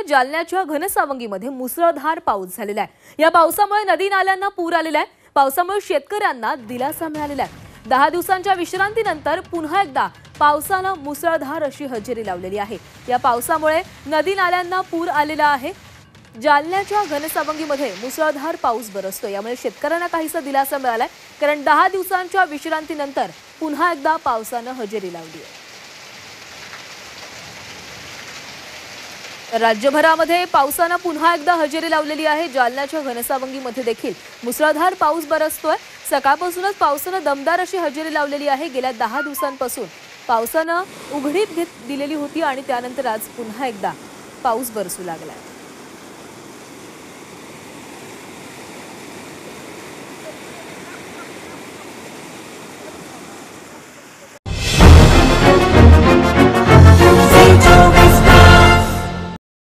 जालन्याच्या घनसावंगीमध्ये मुसळधार पाऊस झालेला आहे। या पावसामुळे नदी नाल्यांना पूर आलेला आहे। पावसामुळे शेतकऱ्यांना दिलासा मिळालेला आहे। 10 दिवसांच्या विश्रांतीनंतर पुन्हा एकदा पावसानं मुसळधार अशी हजेरी लावलेली आहे। या पावसामुळे नदी नाल्यांना पूर आलेला आहे। जालन्याच्या घनसावंगीमध्ये मुसळधार पाऊस बरसतोय। यामुळे शेतकऱ्यांना काहीसा दिलासा मिळालाय, कारण 10 दिवसांच्या विश्रांतीनंतर पुन्हा एकदा पावसानं हजेरी लावली आहे। राज्यभरामध्ये पावसानं पुन्हा एकदा हजेरी लावलेली आहे। जालन्याच्या घनसावंगीमध्ये देखील मुसळधार पाऊस बरसतोय। सकाळपासूनच पावसानं दमदार अशी हजेरी लावलेली आहे। गेल्या 10 दिवसांपासून पावसानं उघडीप दिलेली होती आणि त्यानंतर आज पुन्हा एकदा पाऊस बरसू लागला।